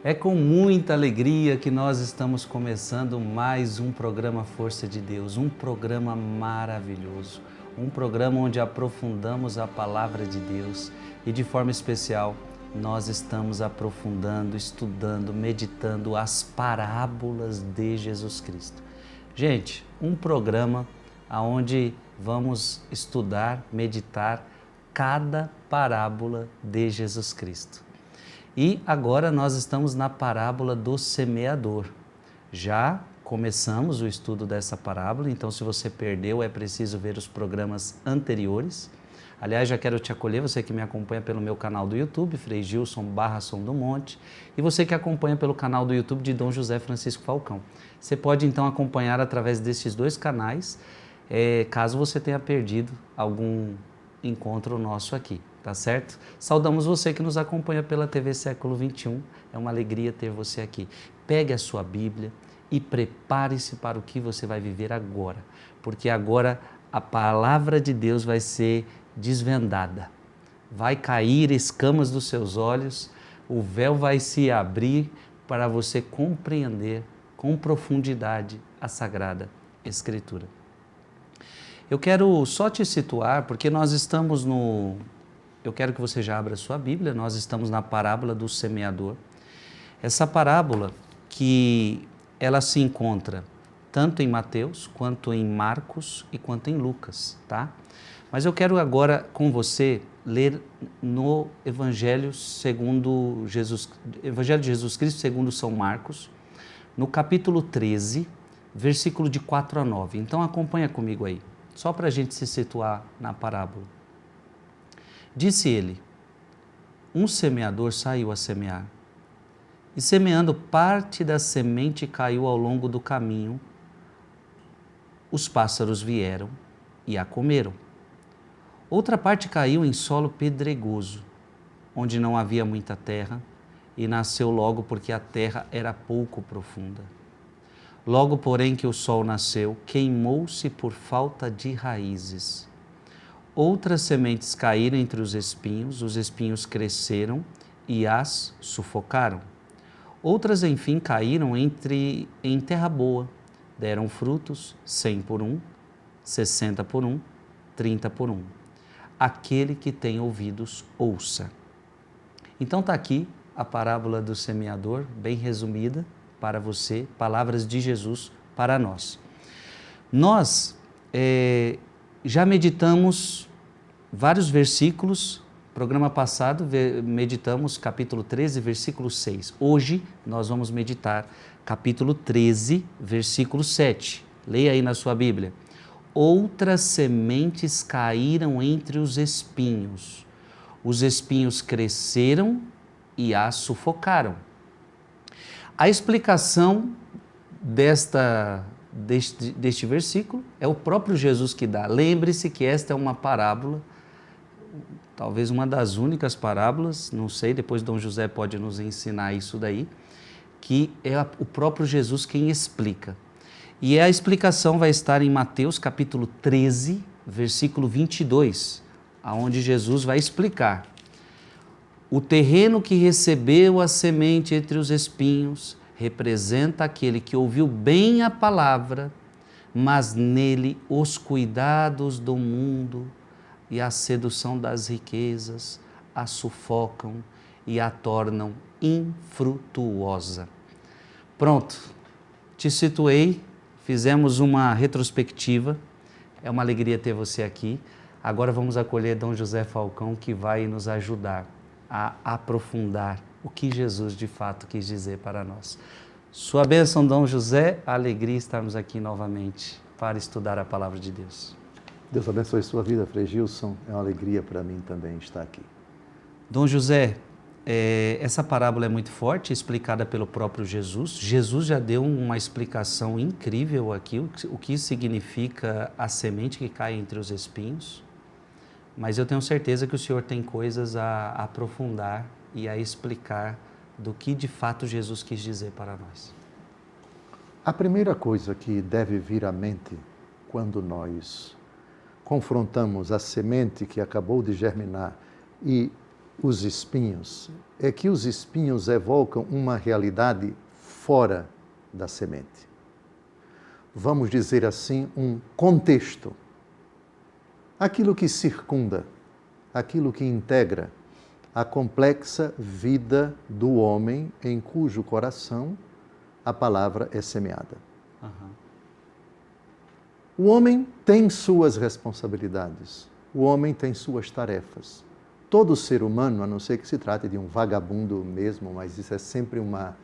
É com muita alegria que nós estamos começando mais um programa Força de Deus, um programa maravilhoso, um programa onde aprofundamos a palavra de Deus e de forma especial nós estamos aprofundando, estudando, meditando as parábolas de Jesus Cristo. Gente, um programa onde vamos estudar, meditar cada parábola de Jesus Cristo. E agora nós estamos na parábola do semeador. Já começamos o estudo dessa parábola, então se você perdeu é preciso ver os programas anteriores. Aliás, já quero te acolher, você que me acompanha pelo meu canal do YouTube, Frei Gilson /Som do Monte, e você que acompanha pelo canal do YouTube de Dom José Francisco Falcão. Você pode então acompanhar através destes dois canais, caso você tenha perdido algum encontro nosso aqui. Tá certo? Saudamos você que nos acompanha pela TV Século XXI. É uma alegria ter você aqui. Pegue a sua Bíblia e prepare-se para o que você vai viver agora, porque agora a palavra de Deus vai ser desvendada. Vai cair escamas dos seus olhos, o véu vai se abrir para você compreender com profundidade a Sagrada Escritura. Eu quero só te situar, porque nós estamos Eu quero que você já abra a sua Bíblia, nós estamos na parábola do semeador. Essa parábola que ela se encontra tanto em Mateus, quanto em Marcos e quanto em Lucas, tá? Mas eu quero agora com você ler no Evangelho de Jesus Cristo segundo São Marcos, no capítulo 13, versículo de 4 a 9. Então acompanha comigo aí, só para a gente se situar na parábola. Disse ele: um semeador saiu a semear, e semeando parte da semente caiu ao longo do caminho. Os pássaros vieram e a comeram. Outra parte caiu em solo pedregoso, onde não havia muita terra, e nasceu logo porque a terra era pouco profunda. Logo, porém, que o sol nasceu, queimou-se por falta de raízes. Outras sementes caíram entre os espinhos cresceram e as sufocaram. Outras, enfim, caíram em terra boa, deram frutos 100 por 1, 60 por 1, 30 por 1. Aquele que tem ouvidos, ouça. Então está aqui a parábola do semeador, bem resumida para você, palavras de Jesus para nós. Nós já meditamos vários versículos. Programa passado meditamos capítulo 13, versículo 6. Hoje nós vamos meditar capítulo 13, versículo 7. Leia aí na sua Bíblia. Outras sementes caíram entre os espinhos cresceram e as sufocaram. A explicação deste versículo é o próprio Jesus que dá. Lembre-se que esta é uma parábola, talvez uma das únicas parábolas, não sei, depois Dom José pode nos ensinar isso daí, que é o próprio Jesus quem explica. E a explicação vai estar em Mateus capítulo 13, versículo 22, onde Jesus vai explicar. O terreno que recebeu a semente entre os espinhos representa aquele que ouviu bem a palavra, mas nele os cuidados do mundo e a sedução das riquezas a sufocam e a tornam infrutuosa. Pronto, te situei, fizemos uma retrospectiva, é uma alegria ter você aqui. Agora vamos acolher Dom José Falcão, que vai nos ajudar a aprofundar o que Jesus de fato quis dizer para nós. Sua bênção, Dom José, a alegria estarmos aqui novamente para estudar a palavra de Deus. Deus abençoe sua vida, Frei Gilson. É uma alegria para mim também estar aqui. Dom José, essa parábola é muito forte, explicada pelo próprio Jesus. Jesus já deu uma explicação incrível aqui, o que significa a semente que cai entre os espinhos. Mas eu tenho certeza que o senhor tem coisas a aprofundar e a explicar do que de fato Jesus quis dizer para nós. A primeira coisa que deve vir à mente quando nós confrontamos a semente que acabou de germinar e os espinhos é que os espinhos evocam uma realidade fora da semente. Vamos dizer assim, um contexto. Aquilo que circunda, aquilo que integra a complexa vida do homem em cujo coração a palavra é semeada. Uhum. O homem tem suas responsabilidades, o homem tem suas tarefas. Todo ser humano, a não ser que se trate de um vagabundo mesmo, mas isso é sempre uma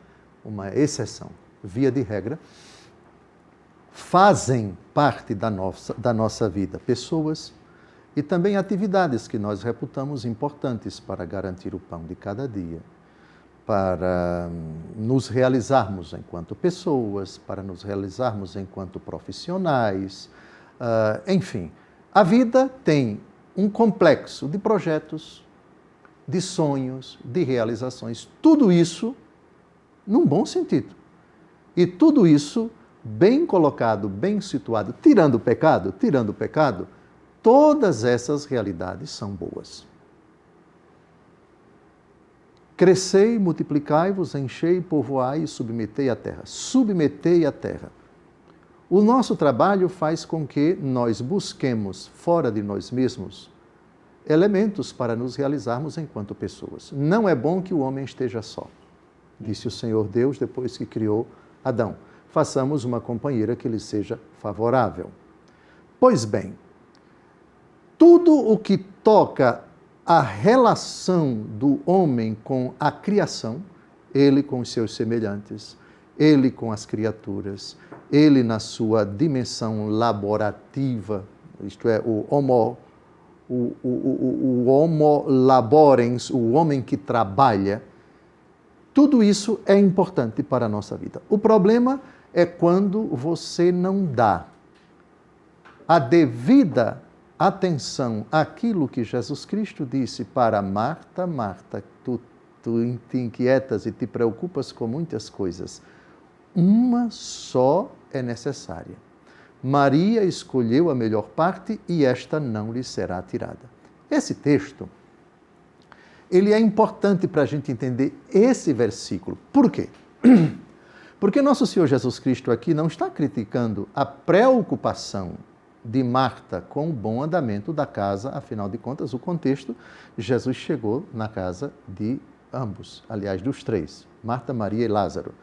exceção, via de regra, fazem parte da nossa vida pessoas e também atividades que nós reputamos importantes para garantir o pão de cada dia, para nos realizarmos enquanto pessoas, para nos realizarmos enquanto profissionais, enfim. A vida tem um complexo de projetos, de sonhos, de realizações, tudo isso num bom sentido. E tudo isso bem colocado, bem situado, tirando o pecado, todas essas realidades são boas. Crescei, multiplicai-vos, enchei, povoai e submetei a terra. Submetei a terra. O nosso trabalho faz com que nós busquemos, fora de nós mesmos, elementos para nos realizarmos enquanto pessoas. Não é bom que o homem esteja só, disse o Senhor Deus depois que criou Adão. Façamos uma companheira que lhe seja favorável. Pois bem, tudo o que toca a relação do homem com a criação, ele com os seus semelhantes, ele com as criaturas, ele na sua dimensão laborativa, isto é, o homo laborens, o homem que trabalha, tudo isso é importante para a nossa vida. O problema é quando você não dá a devida atenção àquilo que Jesus Cristo disse para Marta: Marta, tu te inquietas e te preocupas com muitas coisas. Uma só é necessária. Maria escolheu a melhor parte e esta não lhe será tirada. Esse texto, ele é importante para a gente entender esse versículo. Por quê? Porque nosso Senhor Jesus Cristo aqui não está criticando a preocupação de Marta com o bom andamento da casa, afinal de contas, o contexto, Jesus chegou na casa de ambos, aliás, dos três, Marta, Maria e Lázaro.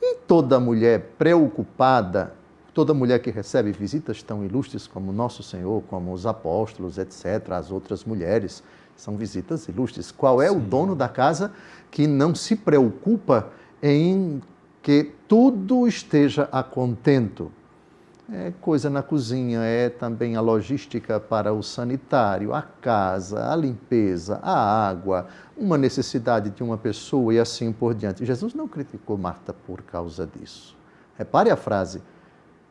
E toda mulher preocupada, toda mulher que recebe visitas tão ilustres como nosso Senhor, como os apóstolos, etc., as outras mulheres, são visitas ilustres. Qual é o dono da casa que não se preocupa em que tudo esteja a contento? É coisa na cozinha, é também a logística para o sanitário, a casa, a limpeza, a água, uma necessidade de uma pessoa e assim por diante. Jesus não criticou Marta por causa disso. Repare a frase: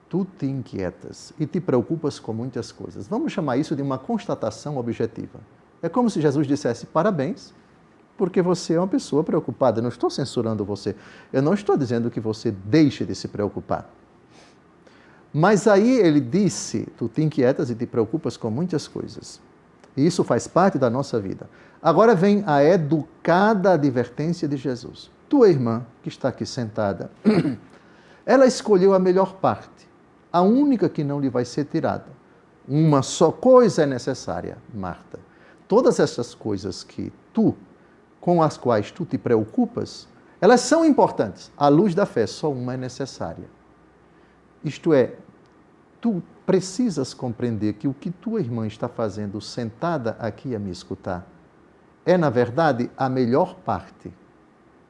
tu te inquietas e te preocupas com muitas coisas. Vamos chamar isso de uma constatação objetiva. É como se Jesus dissesse: parabéns, porque você é uma pessoa preocupada. Eu não estou censurando você. Eu não estou dizendo que você deixe de se preocupar. Mas aí ele disse: tu te inquietas e te preocupas com muitas coisas. E isso faz parte da nossa vida. Agora vem a educada advertência de Jesus. Tua irmã, que está aqui sentada, ela escolheu a melhor parte, a única que não lhe vai ser tirada. Uma só coisa é necessária, Marta. Todas essas coisas com as quais tu te preocupas, elas são importantes. À luz da fé, só uma é necessária. Isto é, tu precisas compreender que o que tua irmã está fazendo sentada aqui a me escutar é, na verdade, a melhor parte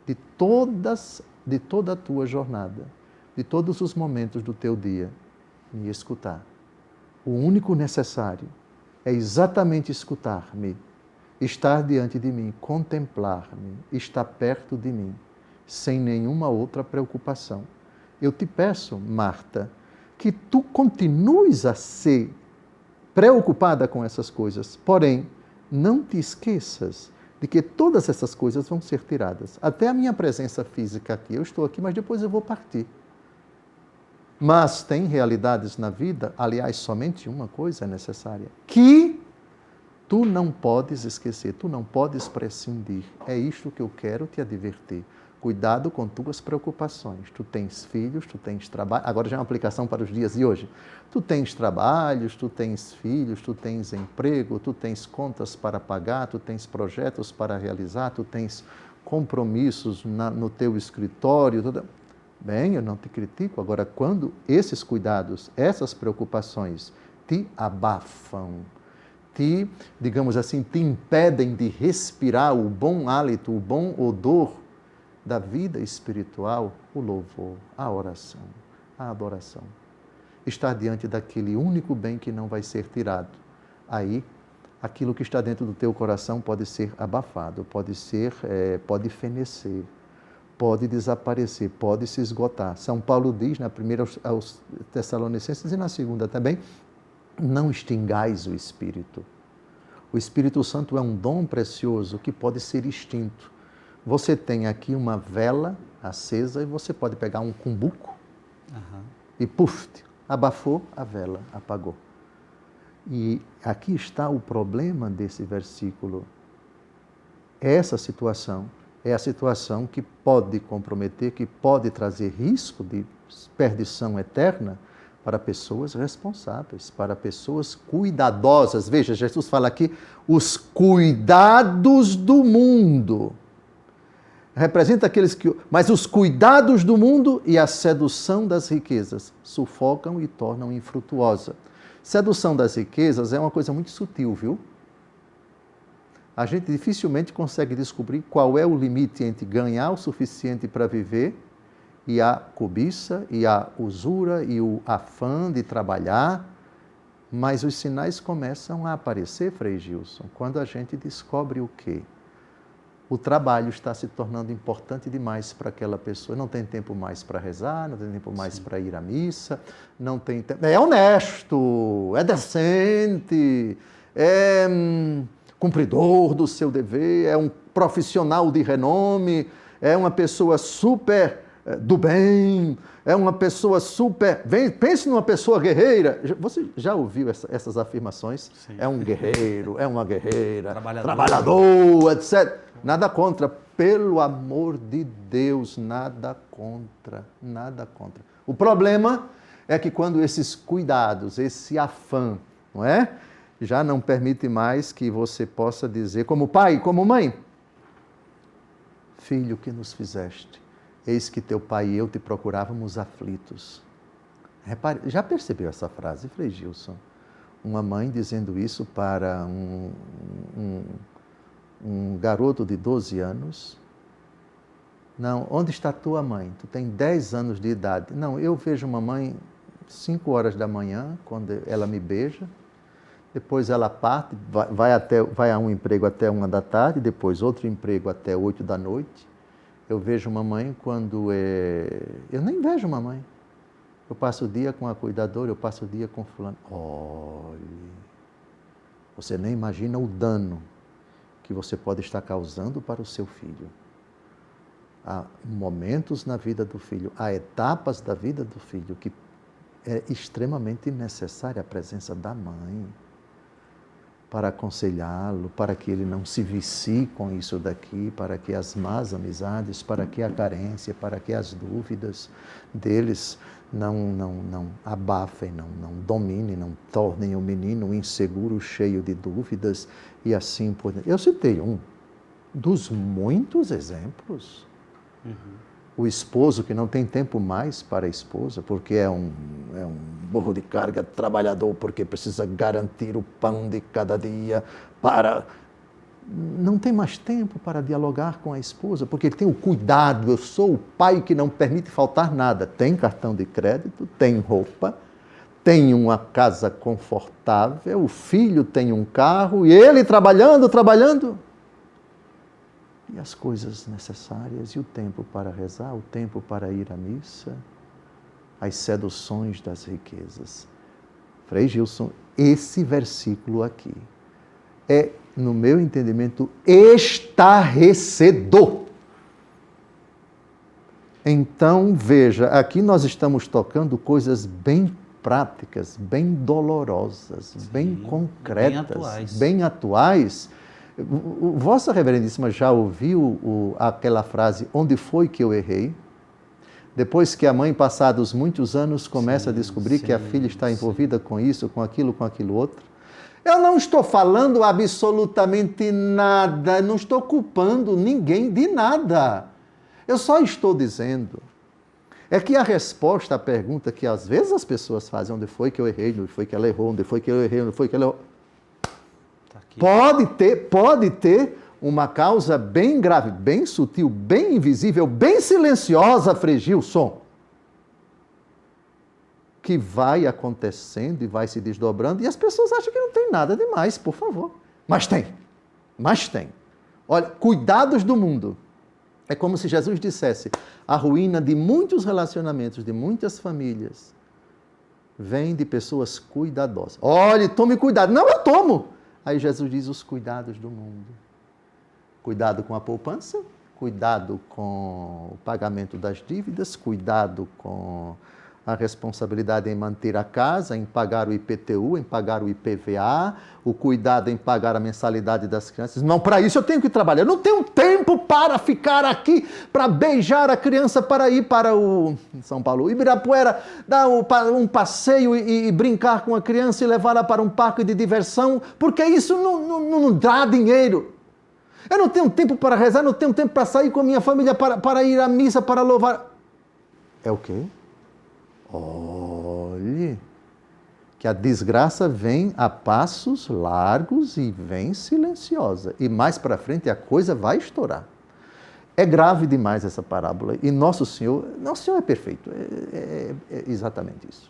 de toda a tua jornada, de todos os momentos do teu dia, me escutar. O único necessário é exatamente escutar-me, estar diante de mim, contemplar-me, estar perto de mim, sem nenhuma outra preocupação. Eu te peço, Marta, que tu continues a ser preocupada com essas coisas, porém, não te esqueças de que todas essas coisas vão ser tiradas. Até a minha presença física aqui, eu estou aqui, mas depois eu vou partir. Mas tem realidades na vida, aliás, somente uma coisa é necessária, que Tu não podes esquecer, tu não podes prescindir. É isto que eu quero te advertir. Cuidado com tuas preocupações. Tu tens filhos, tu tens trabalho. Agora já é uma aplicação para os dias de hoje. Tu tens trabalhos, tu tens filhos, tu tens emprego, tu tens contas para pagar, tu tens projetos para realizar, tu tens compromissos no teu escritório. Bem, eu não te critico. Agora, quando esses cuidados, essas preocupações te abafam, digamos assim, te impedem de respirar o bom hálito, o bom odor da vida espiritual, o louvor, a oração, a adoração. Estar diante daquele único bem que não vai ser tirado. Aí, aquilo que está dentro do teu coração pode ser abafado, pode fenecer, pode desaparecer, pode se esgotar. São Paulo diz, na primeira aos Tessalonicenses e na segunda também, não extingais o Espírito. O Espírito Santo é um dom precioso que pode ser extinto. Você tem aqui uma vela acesa e você pode pegar um cumbuco e, puf, abafou a vela, apagou. E aqui está o problema desse versículo. Essa situação é a situação que pode comprometer, que pode trazer risco de perdição eterna para pessoas responsáveis, para pessoas cuidadosas. Veja, Jesus fala aqui, os cuidados do mundo. Representa aqueles que... Mas os cuidados do mundo e a sedução das riquezas sufocam e tornam infrutuosa. Sedução das riquezas é uma coisa muito sutil, viu? A gente dificilmente consegue descobrir qual é o limite entre ganhar o suficiente para viver e a cobiça, e a usura, e o afã de trabalhar. Mas os sinais começam a aparecer, Frei Gilson, quando a gente descobre o quê? O trabalho está se tornando importante demais para aquela pessoa. Não tem tempo mais para rezar, não tem tempo mais para ir à missa, não tem tempo... É honesto, é decente, é cumpridor do seu dever, é um profissional de renome, é uma pessoa super do bem, é uma pessoa super... Pense numa pessoa guerreira. Você já ouviu essas afirmações? Sim. É um guerreiro, é uma guerreira, trabalhador, etc. Nada contra, pelo amor de Deus, nada contra, nada contra. O problema é que quando esses cuidados, esse afã, não é? Já não permite mais que você possa dizer, como pai, como mãe, filho, que nos fizeste? Eis que teu pai e eu te procurávamos aflitos. Repare, já percebeu essa frase, Frei Gilson? Uma mãe dizendo isso para um garoto de 12 anos. Não, onde está tua mãe? Tu tem 10 anos de idade. Não, eu vejo mamãe 5 horas da manhã, quando ela me beija. Depois ela parte, vai a um emprego até 1 da tarde, depois outro emprego até 8 da noite. Eu vejo mamãe quando eu nem vejo mamãe. Eu passo o dia com a cuidadora, eu passo o dia com fulano. Olhe, você nem imagina o dano que você pode estar causando para o seu filho. Há momentos na vida do filho, há etapas da vida do filho que é extremamente necessária a presença da mãe para aconselhá-lo, para que ele não se vicie com isso daqui, para que as más amizades, para que a carência, para que as dúvidas deles não abafem, não dominem, não tornem o menino inseguro, cheio de dúvidas e assim por diante. Eu citei um dos muitos exemplos. O esposo que não tem tempo mais para a esposa, porque é um burro de carga trabalhador, porque precisa garantir o pão de cada dia, não tem mais tempo para dialogar com a esposa, porque ele tem o cuidado, eu sou o pai que não permite faltar nada. Tem cartão de crédito, tem roupa, tem uma casa confortável, o filho tem um carro, e ele trabalhando. E as coisas necessárias, e o tempo para rezar, o tempo para ir à missa, as seduções das riquezas. Frei Gilson, esse versículo aqui é, no meu entendimento, estarrecedor. Então, veja, aqui nós estamos tocando coisas bem práticas, bem dolorosas, bem concretas, bem atuais. Vossa Reverendíssima já ouviu aquela frase, onde foi que eu errei? Depois que a mãe, passados muitos anos, começa a descobrir que a filha está envolvida com isso, com aquilo outro. Eu não estou falando absolutamente nada, não estou culpando ninguém de nada. Eu só estou dizendo é que a resposta à pergunta que às vezes as pessoas fazem, onde foi que eu errei, onde foi que ela errou, onde foi que eu errei, onde foi que ela errou, pode ter uma causa bem grave, bem sutil, bem invisível, bem silenciosa, Frei-Gilson, que vai acontecendo e vai se desdobrando, e as pessoas acham que não tem nada demais, por favor. Mas tem. Olha, cuidados do mundo. É como se Jesus dissesse, a ruína de muitos relacionamentos, de muitas famílias, vem de pessoas cuidadosas. Olha, tome cuidado. Não, eu tomo. Aí Jesus diz os cuidados do mundo. Cuidado com a poupança, cuidado com o pagamento das dívidas, cuidado com a responsabilidade em manter a casa, em pagar o IPTU, em pagar o IPVA, o cuidado em pagar a mensalidade das crianças. Não, para isso eu tenho que trabalhar. Eu não tenho tempo para ficar aqui, para beijar a criança, para ir para o São Paulo, Ibirapuera, dar um passeio e brincar com a criança e levá-la para um parque de diversão, porque isso não dá dinheiro. Eu não tenho tempo para rezar, não tenho tempo para sair com a minha família, para ir à missa, para louvar. É o quê? Olhe, que a desgraça vem a passos largos e vem silenciosa. E mais para frente a coisa vai estourar. É grave demais essa parábola. E Nosso Senhor é perfeito. É exatamente isso.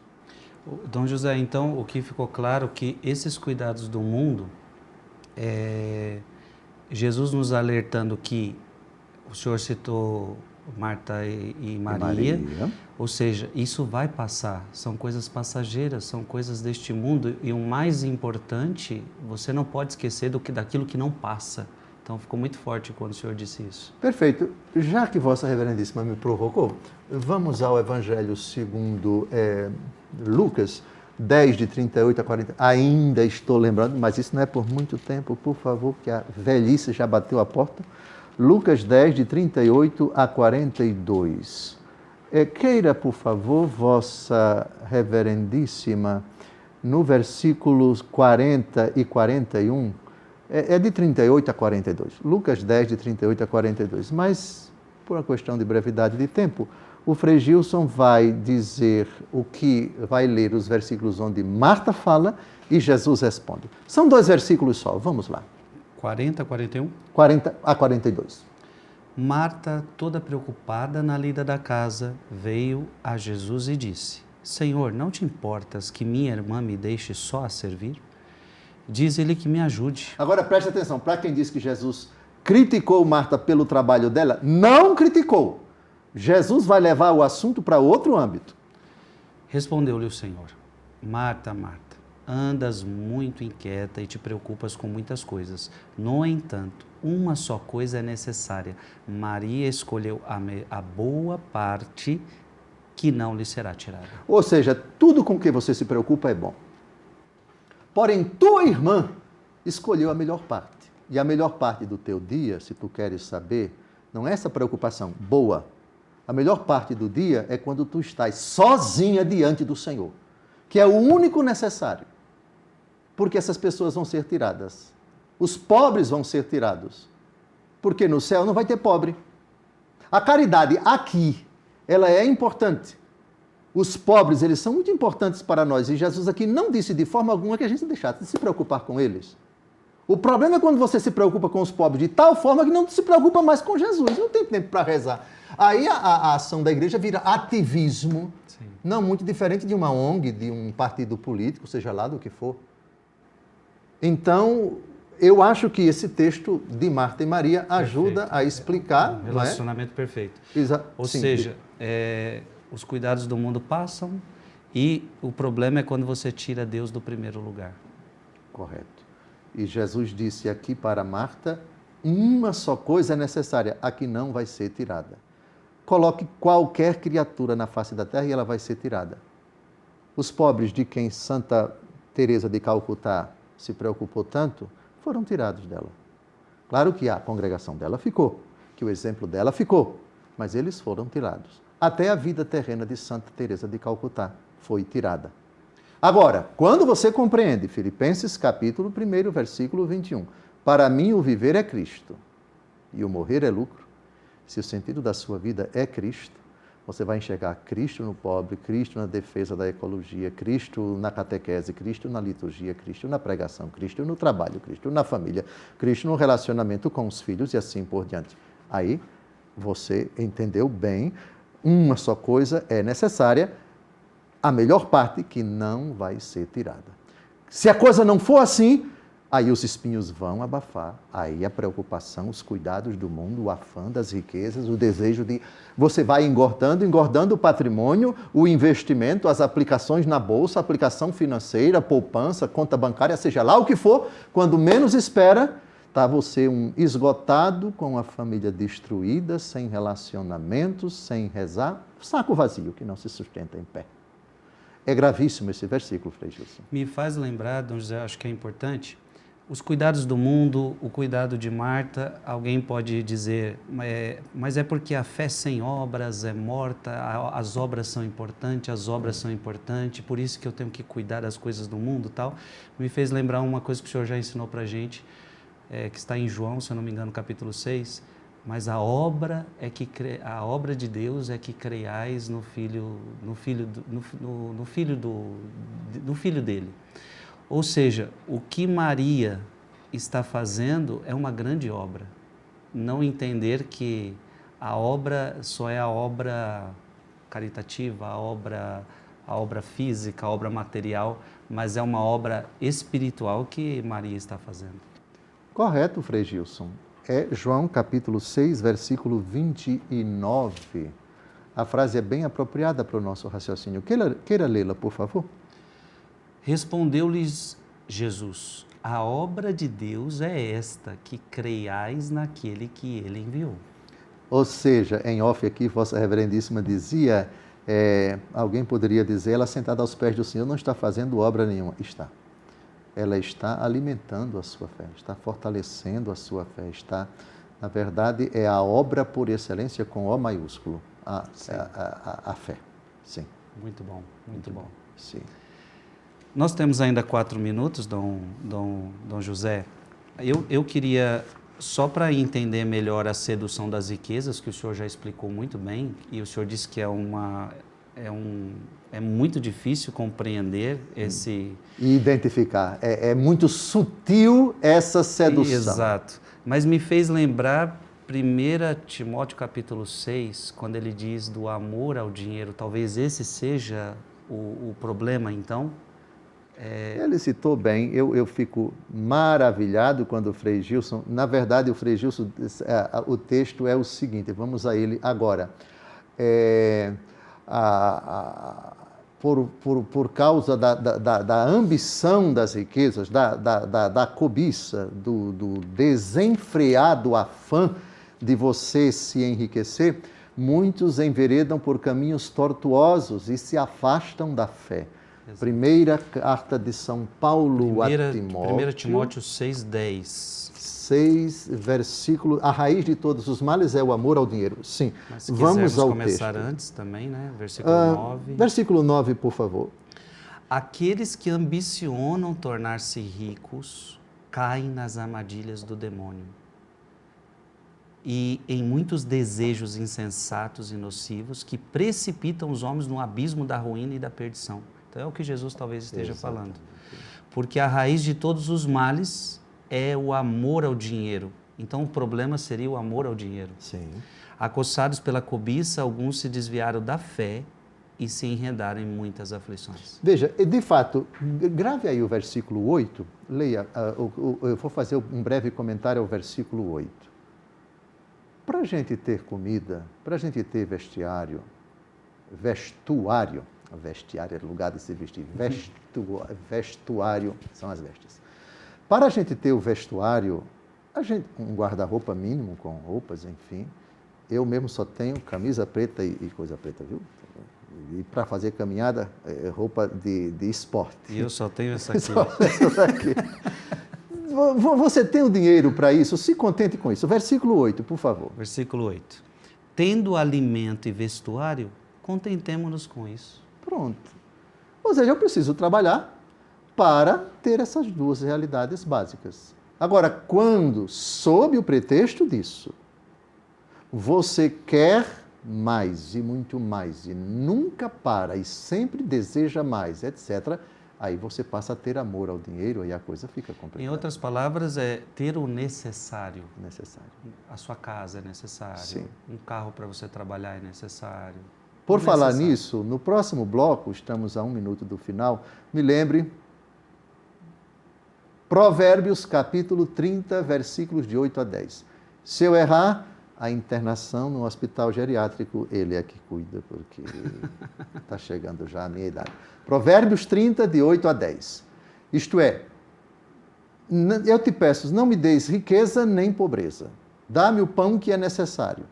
Dom José, então, o que ficou claro que esses cuidados do mundo, Jesus nos alertando que o senhor citou Marta e Maria, ou seja, isso vai passar, são coisas passageiras, são coisas deste mundo, e o mais importante, você não pode esquecer daquilo que não passa. Então ficou muito forte quando o senhor disse isso. Perfeito. Já que Vossa Reverendíssima me provocou, vamos ao Evangelho segundo Lucas 10, de 38 a 40. Ainda estou lembrando, mas isso não é por muito tempo, por favor, que a velhice já bateu a porta. Lucas 10, de 38 a 42. Queira, por favor, Vossa Reverendíssima, no versículos 40 e 41, de 38 a 42. Lucas 10, de 38 a 42. Mas, por uma questão de brevidade de tempo, o Frei Gilson vai dizer vai ler os versículos onde Marta fala e Jesus responde. São 2 versículos só, vamos lá. 40 a 41? 40 a 42. Marta, toda preocupada na lida da casa, veio a Jesus e disse: Senhor, não te importas que minha irmã me deixe só a servir? Diz ele que me ajude. Agora preste atenção, para quem diz que Jesus criticou Marta pelo trabalho dela, não criticou. Jesus vai levar o assunto para outro âmbito. Respondeu-lhe o Senhor: Marta, Marta, andas muito inquieta e te preocupas com muitas coisas. No entanto, uma só coisa é necessária. Maria escolheu a boa parte que não lhe será tirada. Ou seja, tudo com que você se preocupa é bom. Porém, tua irmã escolheu a melhor parte. E a melhor parte do teu dia, se tu queres saber, não é essa preocupação boa. A melhor parte do dia é quando tu estás sozinha diante do Senhor, que é o único necessário. Porque essas pessoas vão ser tiradas. Os pobres vão ser tirados. Porque no céu não vai ter pobre. A caridade aqui, ela é importante. Os pobres, eles são muito importantes para nós. E Jesus aqui não disse de forma alguma que a gente deixasse de se preocupar com eles. O problema é quando você se preocupa com os pobres de tal forma que não se preocupa mais com Jesus. Não tem tempo para rezar. Aí a ação da igreja vira ativismo. Sim. Não muito diferente de uma ONG, de um partido político, seja lá do que for. Então, eu acho que esse texto de Marta e Maria ajuda a explicar... Um relacionamento perfeito. Ou Sim. seja, os cuidados do mundo passam e o problema é quando você tira Deus do primeiro lugar. Correto. E Jesus disse aqui para Marta, uma só coisa é necessária, a que não vai ser tirada. Coloque qualquer criatura na face da terra e ela vai ser tirada. Os pobres de quem Santa Teresa de Calcutá se preocupou tanto foram tirados dela. Claro que a congregação dela ficou, que o exemplo dela ficou, mas eles foram tirados. Até a vida terrena de Santa Teresa de Calcutá foi tirada. Agora, quando você compreende Filipenses capítulo 1, versículo 21, para mim o viver é Cristo e o morrer é lucro, se o sentido da sua vida é Cristo, você vai enxergar Cristo no pobre, Cristo na defesa da ecologia, Cristo na catequese, Cristo na liturgia, Cristo na pregação, Cristo no trabalho, Cristo na família, Cristo no relacionamento com os filhos e assim por diante. Aí você entendeu bem, uma só coisa é necessária, a melhor parte que não vai ser tirada. Se a coisa não for assim, aí os espinhos vão abafar, aí a preocupação, os cuidados do mundo, o afã das riquezas, o desejo de... Você vai engordando o patrimônio, o investimento, as aplicações na bolsa, aplicação financeira, poupança, conta bancária, seja lá o que for, quando menos espera, está você esgotado, com a família destruída, sem relacionamentos, sem rezar, saco vazio que não se sustenta em pé. É gravíssimo esse versículo, Frei Gilson. Me faz lembrar, Dom José, acho que é importante, os cuidados do mundo, o cuidado de Marta. Alguém pode dizer, mas é porque a fé sem obras é morta, as obras são importantes, por isso que eu tenho que cuidar das coisas do mundo e tal. Me fez lembrar uma coisa que o senhor já ensinou para a gente, que está em João, se eu não me engano, capítulo 6, mas a obra de Deus é que creiais no filho dele. Ou seja, o que Maria está fazendo é uma grande obra. Não entender que a obra só é a obra caritativa, a obra física, a obra material, mas é uma obra espiritual que Maria está fazendo. Correto, Frei Gilson. É João capítulo 6, versículo 29. A frase é bem apropriada para o nosso raciocínio. Queira lê-la, por favor. Respondeu-lhes Jesus: a obra de Deus é esta, que creiais naquele que ele enviou. Ou seja, em off aqui, Vossa Reverendíssima dizia, alguém poderia dizer, ela sentada aos pés do Senhor não está fazendo obra nenhuma. Está. Ela está alimentando a sua fé, está fortalecendo a sua fé, na verdade, é a obra por excelência com O maiúsculo, a fé. Sim. Muito bom, muito bom. Sim. Nós temos ainda 4 minutos, Dom José. Eu queria, só para entender melhor a sedução das riquezas, que o senhor já explicou muito bem, e o senhor disse que é muito difícil compreender esse... E identificar. É muito sutil essa sedução. Exato. Mas me fez lembrar 1 Timóteo capítulo 6, quando ele diz do amor ao dinheiro. Talvez esse seja o problema, então? Ele citou bem. Eu fico maravilhado quando o Frei Gilson... Na verdade, o Frei Gilson, o texto é o seguinte, vamos a ele agora. Por causa da ambição das riquezas, da cobiça, do desenfreado afã de você se enriquecer, muitos enveredam por caminhos tortuosos e se afastam da fé. Exato. Primeira carta de São Paulo a Timóteo. 1 Timóteo 6,10. 6, versículo... A raiz de todos os males é o amor ao dinheiro. Sim. Mas se vamos ao começar texto. Antes também, né? Versículo 9. Versículo 9, por favor. Aqueles que ambicionam tornar-se ricos caem nas armadilhas do demônio e em muitos desejos insensatos e nocivos que precipitam os homens no abismo da ruína e da perdição. Então é o que Jesus talvez esteja falando. Porque a raiz de todos os males é o amor ao dinheiro. Então o problema seria o amor ao dinheiro. Sim. Acossados pela cobiça, alguns se desviaram da fé e se enredaram em muitas aflições. Veja, de fato, grave aí o versículo 8, leia, eu vou fazer um breve comentário ao versículo 8. Para a gente ter comida, para a gente ter vestuário é lugar de se vestir, vestuário são as vestes. Para a gente ter o vestuário, um guarda-roupa mínimo com roupas, enfim, eu mesmo só tenho camisa preta e coisa preta, viu? E para fazer caminhada, roupa de esporte. E eu só tenho essa aqui. Só essa aqui. Você tem o dinheiro para isso? Se contente com isso. Versículo 8, por favor. Versículo 8. Tendo alimento e vestuário, contentemo-nos com isso. Pronto. Ou seja, eu preciso trabalhar para ter essas duas realidades básicas. Agora, quando, sob o pretexto disso, você quer mais e muito mais e nunca para e sempre deseja mais, etc., aí você passa a ter amor ao dinheiro e a coisa fica complicada. Em outras palavras, é ter o necessário. Necessário. A sua casa é necessário. Sim. Um carro para você trabalhar é necessário. Por falar nisso, no próximo bloco, estamos a 1 minuto do final, me lembre, Provérbios capítulo 30, versículos de 8 a 10. Se eu errar, a internação no hospital geriátrico, ele é que cuida, porque está chegando já a minha idade. Provérbios 30, de 8 a 10. Isto é, eu te peço, não me deis riqueza nem pobreza. Dá-me o pão que é necessário,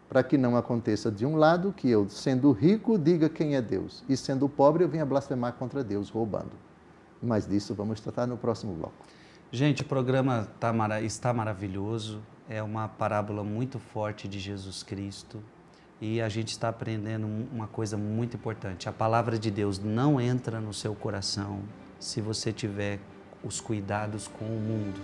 para que não aconteça de um lado que eu, sendo rico, diga quem é Deus, e sendo pobre, eu venha blasfemar contra Deus, roubando. Mas disso vamos tratar no próximo bloco. Gente, o programa está maravilhoso. É uma parábola muito forte de Jesus Cristo e a gente está aprendendo uma coisa muito importante. A palavra de Deus não entra no seu coração se você tiver os cuidados com o mundo.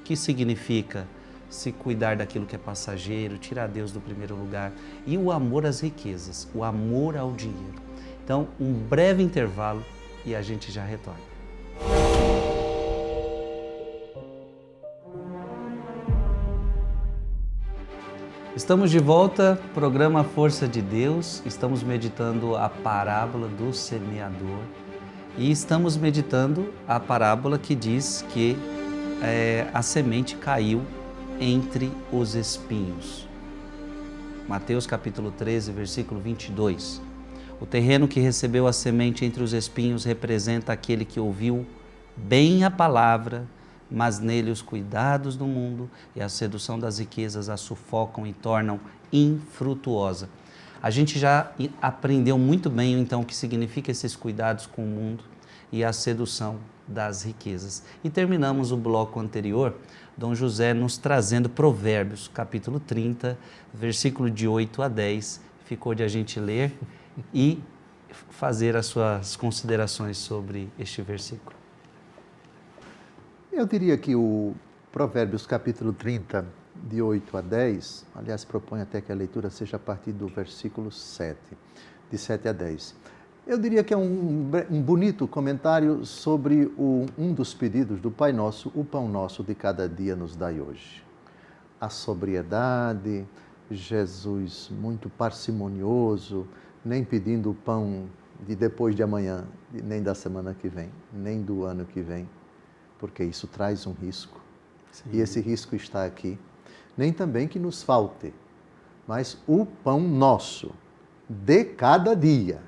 Que significa se cuidar daquilo que é passageiro, tirar Deus do primeiro lugar e o amor às riquezas, o amor ao dinheiro. Então, um breve intervalo e a gente já retorna. Estamos de volta, programa Força de Deus, estamos meditando a parábola do semeador e estamos meditando a parábola que diz que a semente caiu entre os espinhos. Mateus capítulo 13, versículo 22. O terreno que recebeu a semente entre os espinhos representa aquele que ouviu bem a palavra, mas nele os cuidados do mundo e a sedução das riquezas a sufocam e tornam infrutuosa. A gente já aprendeu muito bem, então, o que significa esses cuidados com o mundo e a sedução das riquezas. E terminamos o bloco anterior, Dom José nos trazendo Provérbios, capítulo 30, versículo de 8 a 10. Ficou de a gente ler e fazer as suas considerações sobre este versículo. Eu diria que o Provérbios capítulo 30, de 8 a 10, aliás, propõe até que a leitura seja a partir do versículo 7, de 7 a 10. Eu diria que é um bonito comentário sobre um dos pedidos do Pai Nosso, o pão nosso de cada dia nos dai hoje. A sobriedade, Jesus muito parcimonioso, nem pedindo o pão de depois de amanhã, nem da semana que vem, nem do ano que vem, porque isso traz um risco. Sim. E esse risco está aqui. Nem também que nos falte, mas o pão nosso de cada dia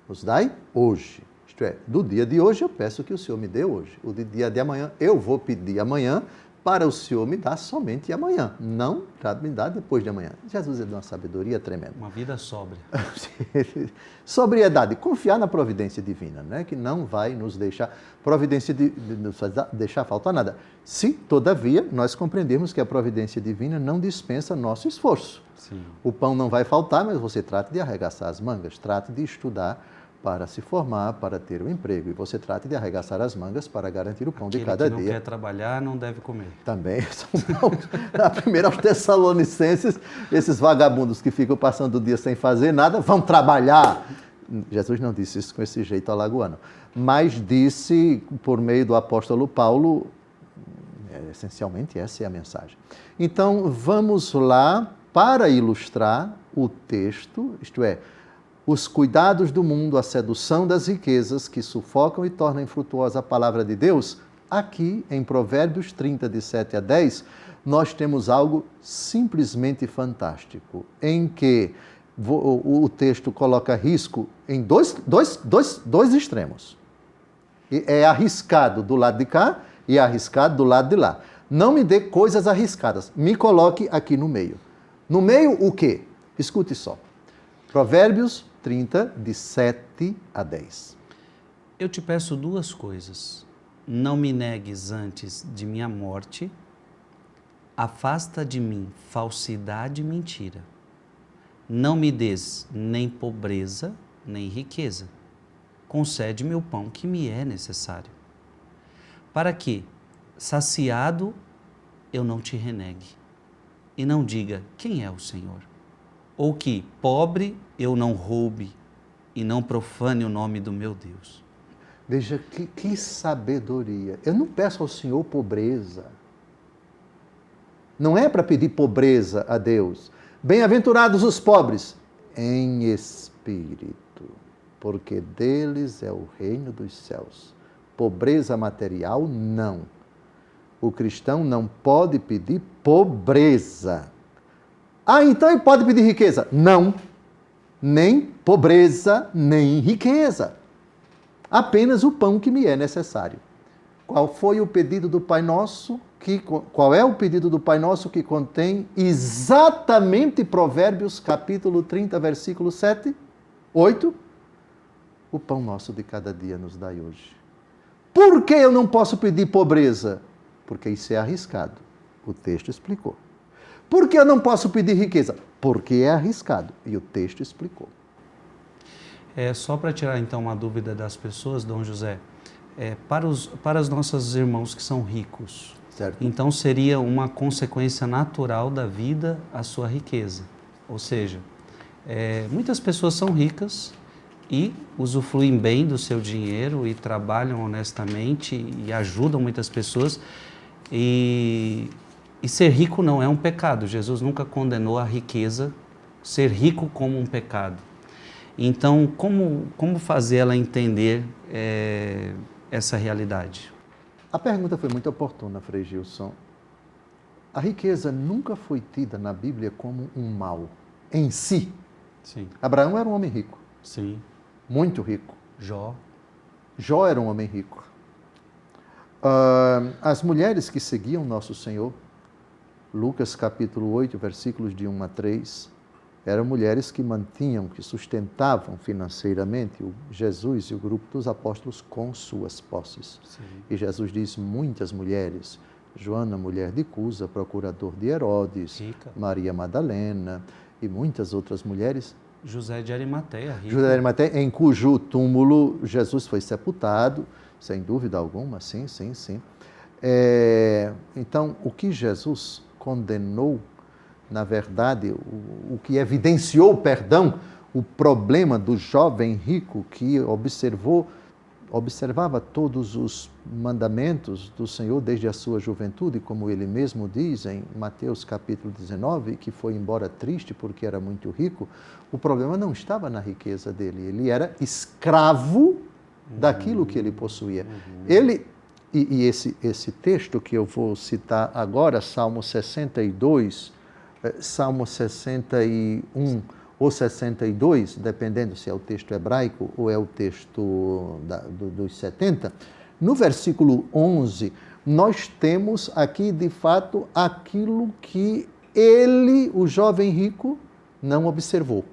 nos dai hoje. Isto é, do dia de hoje eu peço que o Senhor me dê hoje. O dia de amanhã eu vou pedir amanhã para o Senhor me dar somente amanhã, não para me dar depois de amanhã. Jesus é de uma sabedoria tremenda. Uma vida sóbria. Sobriedade, confiar na providência divina, né? Que não vai nos deixar, providência nos deixar faltar nada. Se, todavia, nós compreendemos que a providência divina não dispensa nosso esforço. Sim. O pão não vai faltar, mas você trata de arregaçar as mangas, trate de estudar para se formar, para ter um emprego. E você trata de arregaçar as mangas para garantir o pão de cada dia. Aquele que não quer trabalhar não deve comer. Também. A primeira aos Tessalonicenses, esses vagabundos que ficam passando o dia sem fazer nada, vão trabalhar. Jesus não disse isso com esse jeito alagoano, mas disse por meio do apóstolo Paulo, essencialmente essa é a mensagem. Então, vamos lá para ilustrar o texto, isto é, os cuidados do mundo, a sedução das riquezas que sufocam e tornam infrutuosa a palavra de Deus. Aqui, em Provérbios 30, de 7 a 10, nós temos algo simplesmente fantástico, em que o texto coloca risco em dois extremos. É arriscado do lado de cá e é arriscado do lado de lá. Não me dê coisas arriscadas, me coloque aqui no meio. No meio, o quê? Escute só. Provérbios 30, de 7 a 10. Eu te peço duas coisas. Não me negues antes de minha morte. Afasta de mim falsidade e mentira. Não me des nem pobreza, nem riqueza. Concede-me o pão que me é necessário. Para que, saciado, eu não te renegue. E não diga, quem é o Senhor? Ou que, pobre, eu não roube e não profane o nome do meu Deus. Veja que sabedoria. Eu não peço ao Senhor pobreza. Não é para pedir pobreza a Deus. Bem-aventurados os pobres em espírito, porque deles é o reino dos céus. Pobreza material, não. O cristão não pode pedir pobreza. Ah, então ele pode pedir riqueza? Não. Nem pobreza, nem riqueza. Apenas o pão que me é necessário. Qual foi o pedido do Pai Nosso? Qual é o pedido do Pai Nosso que contém exatamente Provérbios capítulo 30, versículo 7, 8? O pão nosso de cada dia nos dai hoje. Por que eu não posso pedir pobreza? Porque isso é arriscado. O texto explicou. Por que eu não posso pedir riqueza? Porque é arriscado. E o texto explicou. Só para tirar então uma dúvida das pessoas, Dom José, para os nossos irmãos que são ricos, certo. Então seria uma consequência natural da vida a sua riqueza. Ou seja, muitas pessoas são ricas e usufruem bem do seu dinheiro e trabalham honestamente e ajudam muitas pessoas. E ser rico não é um pecado. Jesus nunca condenou a riqueza, ser rico como um pecado. Então, como fazer ela entender essa realidade? A pergunta foi muito oportuna, Frei Gilson. A riqueza nunca foi tida na Bíblia como um mal em si. Sim. Abraão era um homem rico. Sim. Muito rico. Jó era um homem rico. As mulheres que seguiam Nosso Senhor, Lucas capítulo 8, versículos de 1 a 3, eram mulheres que mantinham, que sustentavam financeiramente Jesus e o grupo dos apóstolos com suas posses. Sim. E Jesus diz, muitas mulheres, Joana, mulher de Cusa, procurador de Herodes, rica. Maria Madalena e muitas outras mulheres. José de Arimateia, rico. José de Arimateia, em cujo túmulo Jesus foi sepultado, sem dúvida alguma, sim. Então, o que Jesus condenou, na verdade, o que evidenciou, o problema do jovem rico que observava todos os mandamentos do Senhor desde a sua juventude, como ele mesmo diz em Mateus capítulo 19, que foi embora triste porque era muito rico. O problema não estava na riqueza dele, ele era escravo daquilo que ele possuía. Esse texto que eu vou citar agora, Salmo 62, Salmo 61 ou 62, dependendo se é o texto hebraico ou é o texto dos 70, no versículo 11, nós temos aqui, de fato, aquilo que ele, o jovem rico, não observou.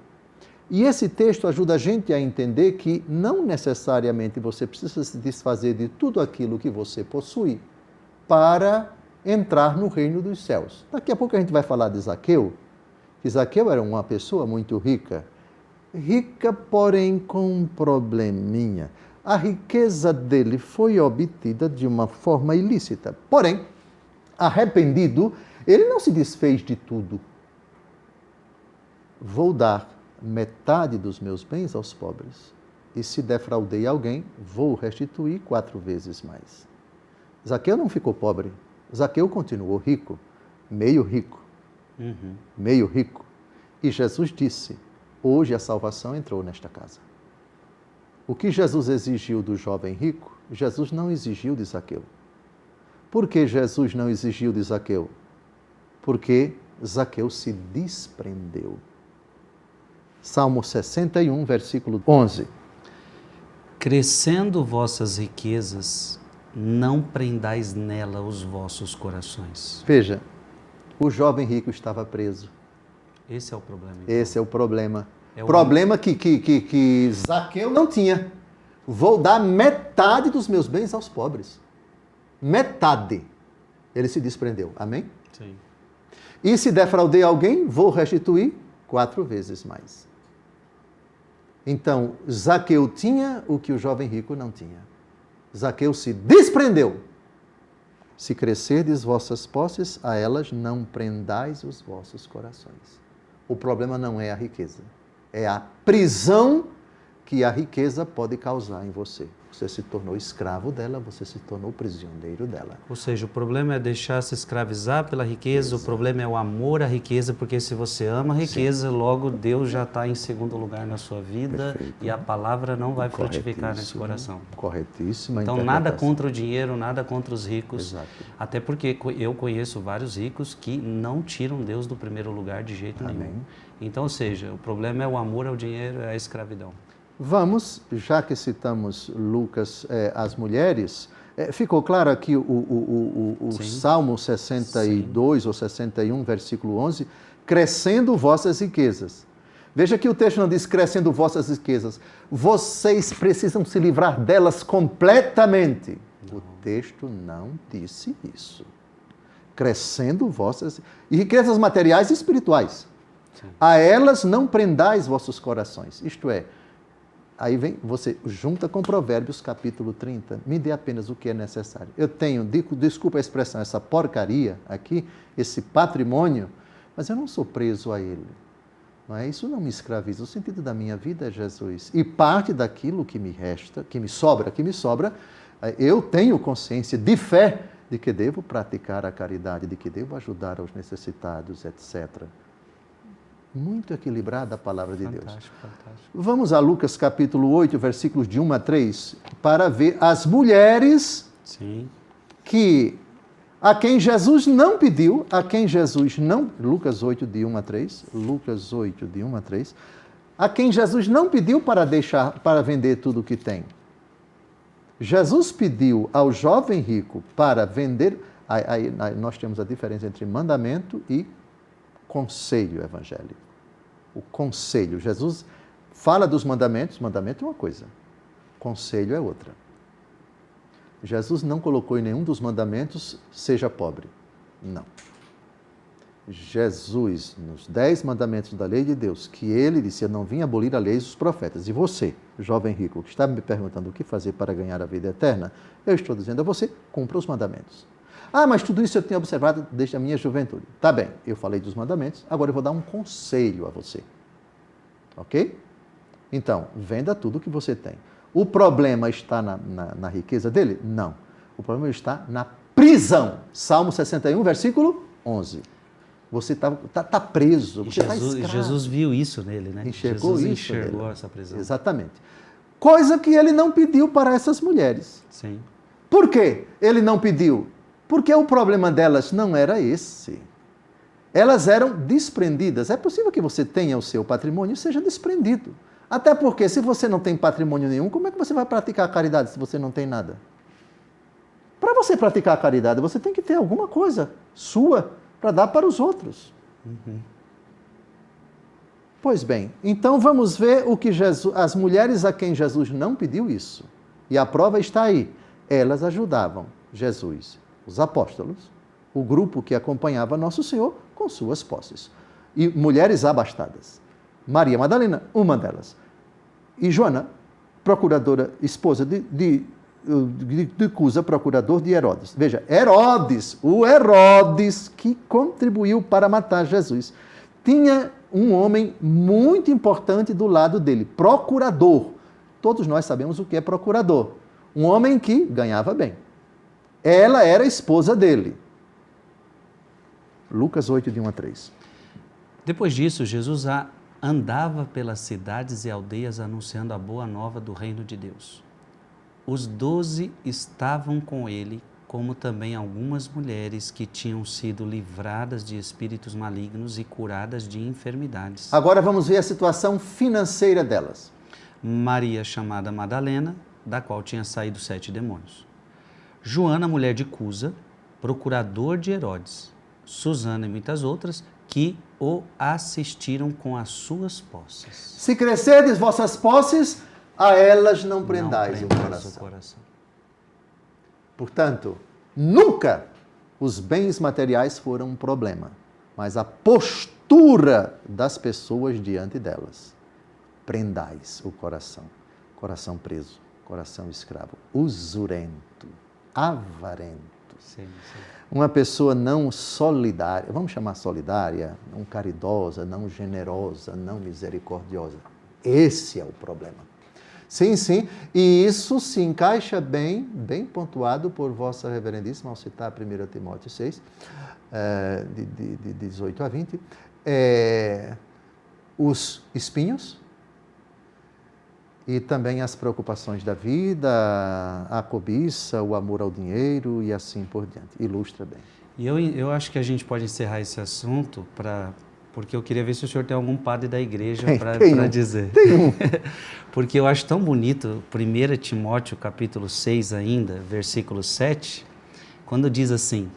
E esse texto ajuda a gente a entender que não necessariamente você precisa se desfazer de tudo aquilo que você possui para entrar no reino dos céus. Daqui a pouco a gente vai falar de Zaqueu, que Zaqueu era uma pessoa muito rica, porém com um probleminha. A riqueza dele foi obtida de uma forma ilícita. Porém, arrependido, ele não se desfez de tudo. Vou dar metade dos meus bens aos pobres, e se defraudei alguém, vou restituir 4 vezes mais. Zaqueu não ficou pobre. Zaqueu continuou rico, meio rico. Meio rico. E Jesus disse, hoje a salvação entrou nesta casa. O que Jesus exigiu do jovem rico, Jesus não exigiu de Zaqueu. Por que Jesus não exigiu de Zaqueu? Porque Zaqueu se desprendeu. Salmo 61, versículo 11. Crescendo vossas riquezas, não prendais nela os vossos corações. Veja, o jovem rico estava preso. Esse é o problema. Então. Esse é o problema. Problema que Zaqueu não tinha. Vou dar metade dos meus bens aos pobres. Metade. Ele se desprendeu. Amém? Sim. E se defraudei alguém, vou restituir 4 vezes mais. Então, Zaqueu tinha o que o jovem rico não tinha. Zaqueu se desprendeu. Se crescerdes vossas posses, a elas não prendais os vossos corações. O problema não é a riqueza. É a prisão que a riqueza pode causar em você. Você se tornou escravo dela, você se tornou prisioneiro dela. Ou seja, o problema é deixar se escravizar pela riqueza, o problema é o amor à riqueza, porque se você ama a riqueza, logo Deus já está em segundo lugar na sua vida. Perfeito. E a palavra não vai frutificar nesse coração. Corretíssima. Então, nada contra o dinheiro, nada contra os ricos. Exato. Até porque eu conheço vários ricos que não tiram Deus do primeiro lugar de jeito nenhum. Então, ou seja, o problema é o amor ao dinheiro, é a escravidão. Vamos, já que citamos Lucas, as mulheres, ficou claro aqui o Salmo 62 ou 61, versículo 11, crescendo vossas riquezas. Veja que o texto não diz crescendo vossas riquezas. Vocês precisam se livrar delas completamente. Não. O texto não disse isso. Crescendo vossas... E riquezas materiais e espirituais. Sim. A elas não prendais vossos corações. Isto é, aí vem, você junta com Provérbios capítulo 30, me dê apenas o que é necessário. Eu tenho, desculpa a expressão, essa porcaria aqui, esse patrimônio, mas eu não sou preso a ele. Não é? Isso não me escraviza. O sentido da minha vida é Jesus. E parte daquilo que me resta, que me sobra, eu tenho consciência de fé de que devo praticar a caridade, de que devo ajudar aos necessitados, etc. Muito equilibrada a palavra de Deus. Fantástico. Vamos a Lucas capítulo 8, versículos de 1 a 3, para ver as mulheres a quem Jesus não pediu, Lucas 8, de 1 a 3, a quem Jesus não pediu para vender tudo o que tem. Jesus pediu ao jovem rico para vender, aí nós temos a diferença entre mandamento e conselho evangélico. O conselho. Jesus fala dos mandamentos, mandamento é uma coisa, conselho é outra. Jesus não colocou em nenhum dos mandamentos, seja pobre. Não. Jesus, nos 10 mandamentos da lei de Deus, que ele disse, eu não vim abolir a lei dos profetas. E você, jovem rico, que está me perguntando o que fazer para ganhar a vida eterna, eu estou dizendo a você, cumpra os mandamentos. Ah, mas tudo isso eu tenho observado desde a minha juventude. Tá bem, eu falei dos mandamentos, agora eu vou dar um conselho a você. Ok? Então, venda tudo que você tem. O problema está na riqueza dele? Não. O problema está na prisão. Salmo 61, versículo 11. Você está preso, você está escravo. Jesus viu isso nele, né? Jesus enxergou nele. Essa prisão. Exatamente. Coisa que ele não pediu para essas mulheres. Sim. Por quê? Ele não pediu? Porque o problema delas não era esse. Elas eram desprendidas. É possível que você tenha o seu patrimônio e seja desprendido. Até porque, se você não tem patrimônio nenhum, como é que você vai praticar a caridade se você não tem nada? Para você praticar a caridade, você tem que ter alguma coisa sua para dar para os outros. Uhum. Pois bem, então vamos ver o que as mulheres a quem Jesus não pediu isso. E a prova está aí. Elas ajudavam Jesus, os apóstolos, o grupo que acompanhava Nosso Senhor com suas posses. E mulheres abastadas. Maria Madalena, uma delas. E Joana, procuradora, esposa de Cusa, procurador de Herodes. Veja, o Herodes que contribuiu para matar Jesus, tinha um homem muito importante do lado dele, procurador. Todos nós sabemos o que é procurador. Um homem que ganhava bem. Ela era a esposa dele. Lucas 8, de 1 a 3. Depois disso, Jesus andava pelas cidades e aldeias anunciando a boa nova do reino de Deus. Os 12 estavam com ele, como também algumas mulheres que tinham sido livradas de espíritos malignos e curadas de enfermidades. Agora vamos ver a situação financeira delas. Maria, chamada Madalena, da qual tinha saído 7 demônios. Joana, mulher de Cusa, procurador de Herodes. Suzana e muitas outras, que o assistiram com as suas posses. Se crescerdes vossas posses, a elas não prendais o coração. Portanto, nunca os bens materiais foram um problema, mas a postura das pessoas diante delas. Prendais o coração. Coração preso, coração escravo, usurento, avarento. Sim. Uma pessoa não solidária, vamos chamar solidária, não caridosa, não generosa, não misericordiosa. Esse é o problema. Sim, e isso se encaixa bem pontuado por Vossa Reverendíssima, ao citar 1 Timóteo 6, de 18 a 20, os espinhos e também as preocupações da vida, a cobiça, o amor ao dinheiro e assim por diante. Ilustra bem. E eu acho que a gente pode encerrar esse assunto porque eu queria ver se o senhor tem algum padre da igreja para dizer. Tem um. Porque eu acho tão bonito, 1 Timóteo capítulo 6 ainda, versículo 7, quando diz assim,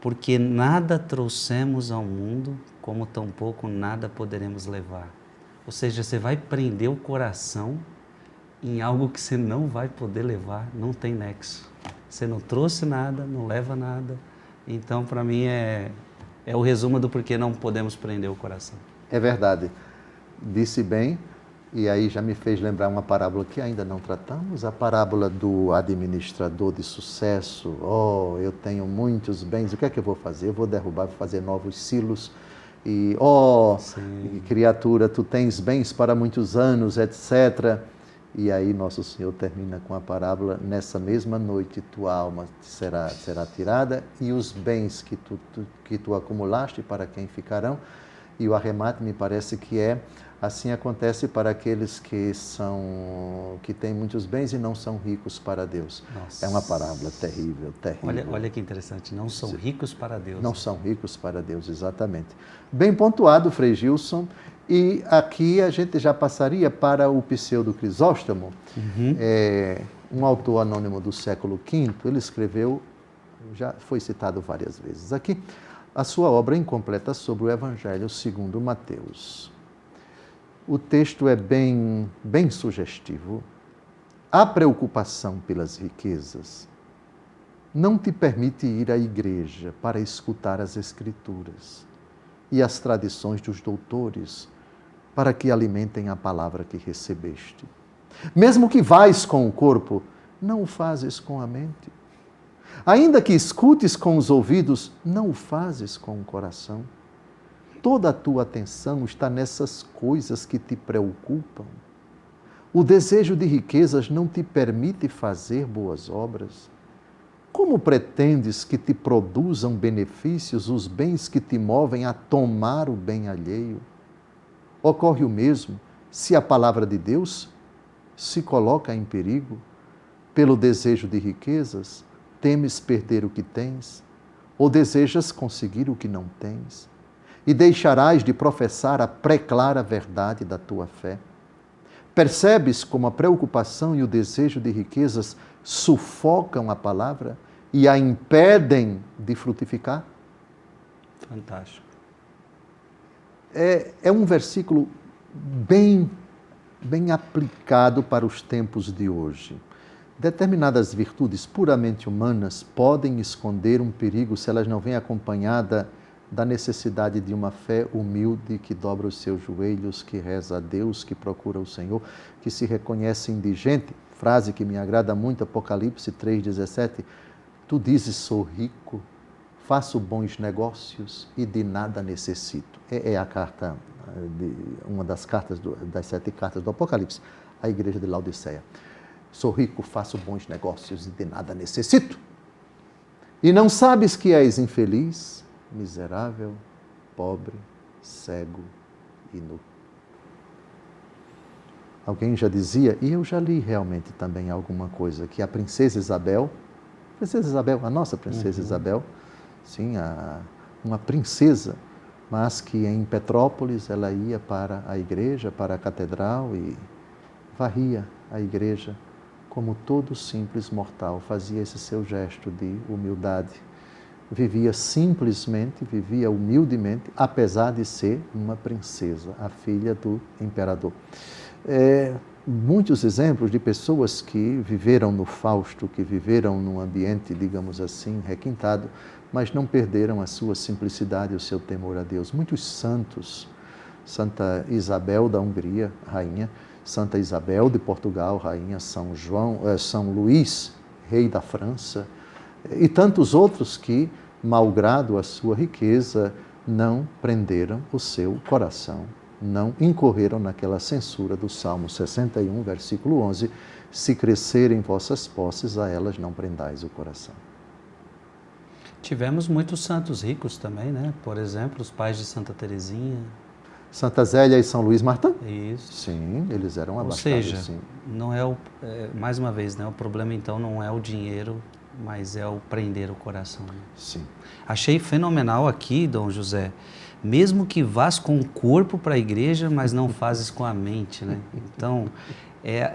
porque nada trouxemos ao mundo, como tampouco nada poderemos levar. Ou seja, você vai prender o coração em algo que você não vai poder levar, não tem nexo. Você não trouxe nada, não leva nada. Então, para mim, é o resumo do porquê não podemos prender o coração. É verdade. Disse bem, e aí já me fez lembrar uma parábola que ainda não tratamos, a parábola do administrador de sucesso. Oh, eu tenho muitos bens, o que é que eu vou fazer? Eu vou derrubar, vou fazer novos silos. E, criatura, tu tens bens para muitos anos, etc. E aí Nosso Senhor termina com a parábola, nessa mesma noite tua alma será tirada e os bens que tu acumulaste, para quem ficarão? E o arremate me parece que assim acontece para aqueles que têm muitos bens e não são ricos para Deus. Nossa. É uma parábola terrível. Olha que interessante, não são ricos para Deus. Não são ricos para Deus, exatamente. Bem pontuado, Frei Gilson. E aqui a gente já passaria para o Pseudo Crisóstomo, um autor anônimo do século V. Ele escreveu, já foi citado várias vezes aqui, a sua obra incompleta sobre o Evangelho segundo Mateus. O texto é bem sugestivo. A preocupação pelas riquezas não te permite ir à igreja para escutar as Escrituras e as tradições dos doutores, para que alimentem a palavra que recebeste. Mesmo que vais com o corpo, não o fazes com a mente. Ainda que escutes com os ouvidos, não o fazes com o coração. Toda a tua atenção está nessas coisas que te preocupam. O desejo de riquezas não te permite fazer boas obras. Como pretendes que te produzam benefícios os bens que te movem a tomar o bem alheio? Ocorre o mesmo se a palavra de Deus se coloca em perigo. Pelo desejo de riquezas, temes perder o que tens, ou desejas conseguir o que não tens, e deixarás de professar a pré-clara verdade da tua fé. Percebes como a preocupação e o desejo de riquezas sufocam a palavra e a impedem de frutificar? Fantástico. É um versículo bem aplicado para os tempos de hoje. Determinadas virtudes puramente humanas podem esconder um perigo se elas não vêm acompanhadas da necessidade de uma fé humilde que dobra os seus joelhos, que reza a Deus, que procura o Senhor, que se reconhece indigente. Frase que me agrada muito, Apocalipse 3,17. Tu dizes, sou rico, faço bons negócios e de nada necessito. É a carta, uma das 7 cartas do Apocalipse, à igreja de Laodiceia. Sou rico, faço bons negócios e de nada necessito. E não sabes que és infeliz, miserável, pobre, cego e nu. Alguém já dizia, e eu já li realmente também alguma coisa, que a princesa Isabel, a nossa princesa Isabel, sim, uma princesa, mas que em Petrópolis ela ia para a igreja, para a catedral e varria a igreja como todo simples mortal, fazia esse seu gesto de humildade, vivia simplesmente, vivia humildemente, apesar de ser uma princesa, a filha do imperador. Muitos exemplos de pessoas que viveram no fausto, que viveram num ambiente, digamos assim, requintado, mas não perderam a sua simplicidade e o seu temor a Deus. Muitos santos, Santa Isabel da Hungria, rainha, Santa Isabel de Portugal, rainha, São Luís, rei da França, e tantos outros que, malgrado a sua riqueza, não prenderam o seu coração, não incorreram naquela censura do Salmo 61, versículo 11, se crescerem vossas posses, a elas não prendais o coração. Tivemos muitos santos ricos também, né? Por exemplo, os pais de Santa Teresinha. Santa Zélia e São Luís Martã? Isso. Sim, eles eram abastados. Ou seja, sim. Não mais uma vez, né? O problema então não é o dinheiro, mas é o prender o coração. Né? Sim. Achei fenomenal aqui, Dom José, mesmo que vás com o corpo para a igreja, mas não fazes com a mente, né? Então,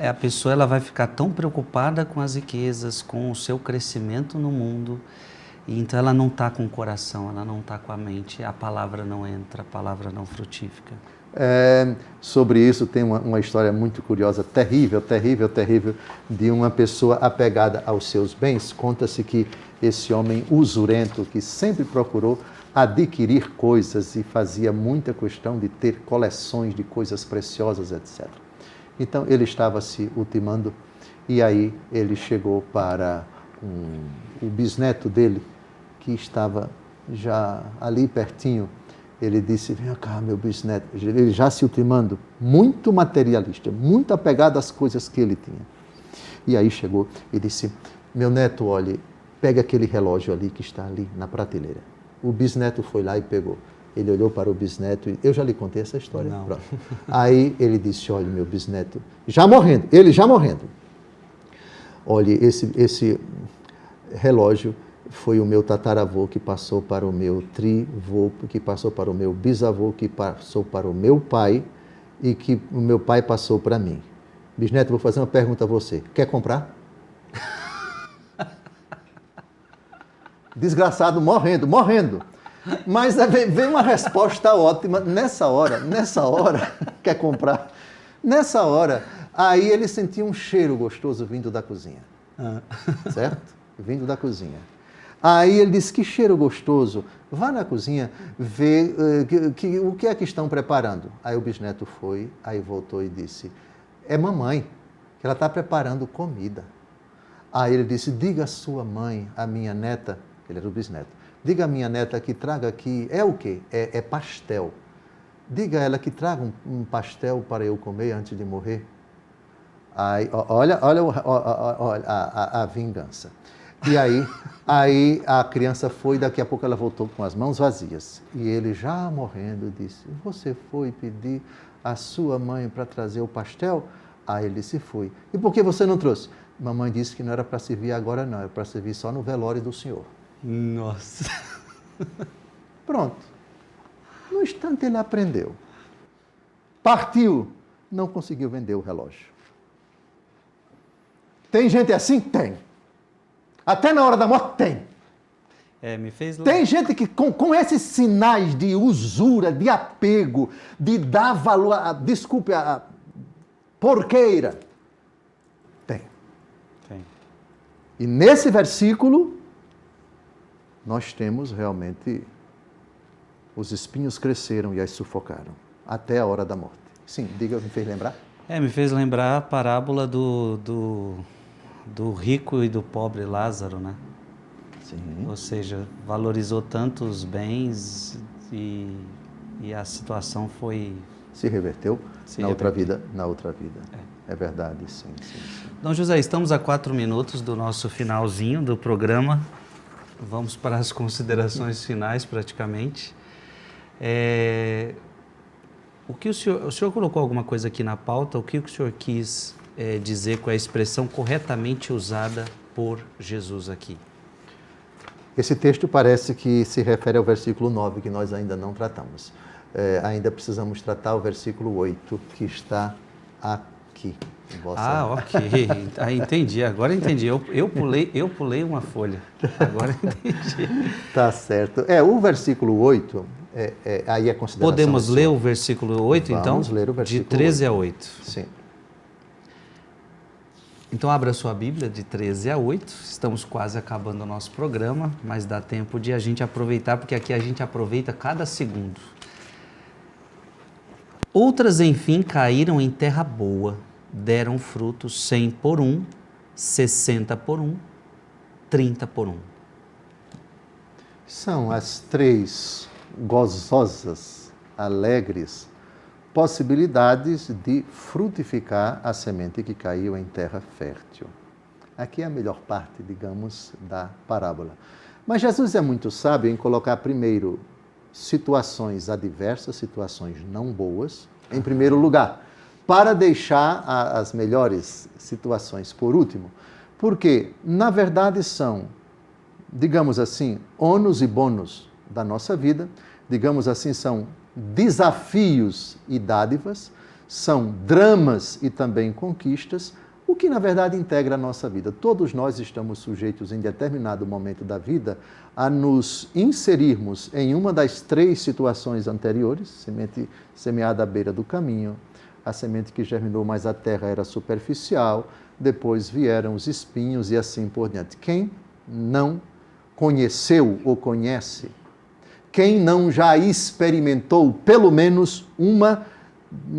a pessoa ela vai ficar tão preocupada com as riquezas, com o seu crescimento no mundo, e então ela não está com o coração, ela não está com a mente, a palavra não entra, a palavra não frutifica. Sobre isso tem uma história muito curiosa, terrível, de uma pessoa apegada aos seus bens. Conta-se que esse homem usurento, que sempre procurou adquirir coisas e fazia muita questão de ter coleções de coisas preciosas, etc. Então ele estava se ultimando e aí ele chegou para o bisneto dele, que estava já ali pertinho. Ele disse, vem cá, meu bisneto. Ele já se ultimando, muito materialista, muito apegado às coisas que ele tinha. E aí chegou e disse, meu neto, olhe, pega aquele relógio ali que está ali na prateleira. O bisneto foi lá e pegou. Ele olhou para o bisneto e eu já lhe contei essa história. Não. Pronto. Aí ele disse, olha, meu bisneto, ele já morrendo. Olhe, esse relógio foi o meu tataravô que passou para o meu trivô, que passou para o meu bisavô, que passou para o meu pai e que o meu pai passou para mim. Bisneto, vou fazer uma pergunta a você. Quer comprar? Desgraçado, morrendo. Mas vem uma resposta ótima. Nessa hora, quer comprar? Nessa hora, aí ele sentiu um cheiro gostoso vindo da cozinha. Certo? Vindo da cozinha. Aí ele disse, que cheiro gostoso, vá na cozinha ver o que é que estão preparando. Aí o bisneto foi, aí voltou e disse, é mamãe, que ela está preparando comida. Aí ele disse, diga à sua mãe, a minha neta, ele era o bisneto, diga à minha neta que traga aqui, é o quê? É pastel. Diga a ela que traga um pastel para eu comer antes de morrer. Aí, olha a vingança. E aí a criança foi, daqui a pouco ela voltou com as mãos vazias. E ele, já morrendo, disse, você foi pedir à sua mãe para trazer o pastel? Aí ele disse, fui. E por que você não trouxe? Mamãe disse que não era para servir agora não, era para servir só no velório do senhor. Nossa! Pronto. No instante ele aprendeu. Partiu. Não conseguiu vender o relógio. Tem gente assim? Tem. Até na hora da morte tem. Me fez... Tem gente que com esses sinais de usura, de apego, de dar valor, a porqueira. Tem. E nesse versículo, nós temos realmente, os espinhos cresceram e as sufocaram, até a hora da morte. Sim, diga, me fez lembrar? Me fez lembrar a parábola do rico e do pobre Lázaro, né? Sim. Ou seja, valorizou tanto os bens e a situação foi... Se reverteu na outra vida. É verdade, sim. Dom José, estamos a 4 minutos do nosso finalzinho do programa. Vamos para as considerações finais, praticamente. O senhor colocou alguma coisa aqui na pauta? O que o senhor quis dizer com a expressão corretamente usada por Jesus aqui? Esse texto parece que se refere ao versículo 9, que nós ainda não tratamos. Ainda precisamos tratar o versículo 8, que está aqui aqui. Ok. Entendi. Agora entendi. Eu pulei uma folha. Agora entendi. Tá certo. O versículo 8, aí é consideração... Podemos ler o versículo 8, então? Vamos ler o versículo 8. De 13 a 8. Sim. Então, abra sua Bíblia de 13 a 8. Estamos quase acabando o nosso programa, mas dá tempo de a gente aproveitar, porque aqui a gente aproveita cada segundo. Outras, enfim, caíram em terra boa, deram frutos 100 por 1, 60 por 1, 30 por 1. São as 3 gozosas, alegres possibilidades de frutificar a semente que caiu em terra fértil. Aqui é a melhor parte, digamos, da parábola. Mas Jesus é muito sábio em colocar primeiro situações adversas, situações não boas, em primeiro lugar, para deixar as melhores situações por último. Porque, na verdade, são, digamos assim, ônus e bônus da nossa vida, digamos assim, são desafios e dádivas, são dramas e também conquistas, o que na verdade integra a nossa vida. Todos nós estamos sujeitos em determinado momento da vida a nos inserirmos em uma das 3 situações anteriores, semente semeada à beira do caminho, a semente que germinou, mas a terra era superficial, depois vieram os espinhos e assim por diante. Quem não conheceu ou conhece, quem não já experimentou, pelo menos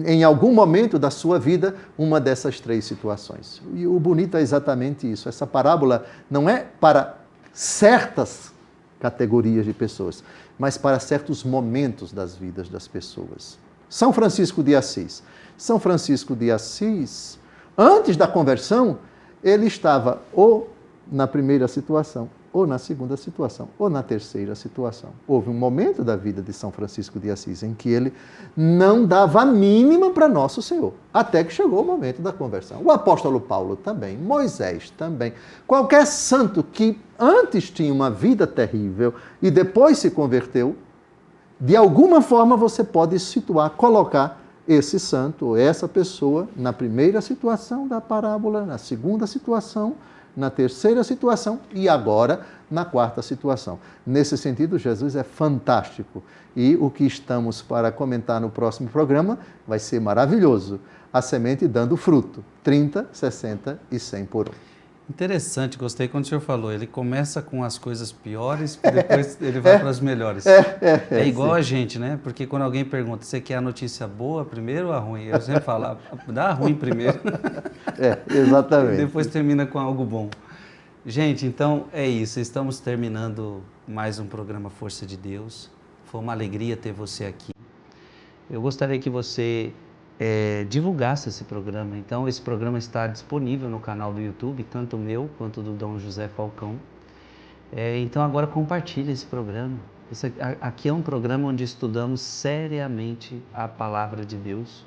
em algum momento da sua vida, uma dessas 3 situações? E o bonito é exatamente isso. Essa parábola não é para certas categorias de pessoas, mas para certos momentos das vidas das pessoas. São Francisco de Assis. São Francisco de Assis, antes da conversão, ele estava ou na primeira situação, ou na segunda situação, ou na terceira situação. Houve um momento da vida de São Francisco de Assis em que ele não dava a mínima para Nosso Senhor, até que chegou o momento da conversão. O apóstolo Paulo também, Moisés também. Qualquer santo que antes tinha uma vida terrível e depois se converteu, de alguma forma você pode situar, colocar esse santo ou essa pessoa na primeira situação da parábola, na segunda situação, na terceira situação e agora na quarta situação. Nesse sentido, Jesus é fantástico e o que estamos para comentar no próximo programa vai ser maravilhoso. A semente dando fruto, 30, 60 e 100 por 1. Interessante, gostei quando o senhor falou. Ele começa com as coisas piores, depois ele vai para as melhores. É igual sim. A gente, né? Porque quando alguém pergunta, você quer a notícia boa primeiro ou a ruim? Eu sempre falo, dá a ruim primeiro. Exatamente. E depois termina com algo bom. Gente, então é isso. Estamos terminando mais um programa Força de Deus. Foi uma alegria ter você aqui. Eu gostaria que você divulgasse esse programa. Então, esse programa está disponível no canal do YouTube, tanto o meu quanto do Dom José Falcão. Então, agora compartilhe esse programa. Aqui é um programa onde estudamos seriamente a Palavra de Deus,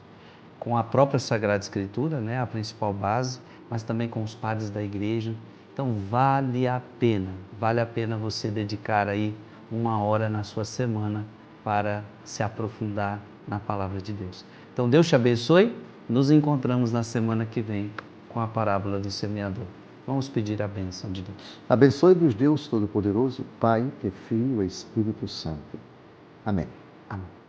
com a própria Sagrada Escritura, né, a principal base, mas também com os padres da igreja. Então, vale a pena você dedicar aí 1 hora na sua semana para se aprofundar na Palavra de Deus. Então, Deus te abençoe. Nos encontramos na semana que vem com a parábola do semeador. Vamos pedir a bênção de Deus. Abençoe-vos Deus Todo-Poderoso, Pai e Filho e Espírito Santo. Amém. Amém.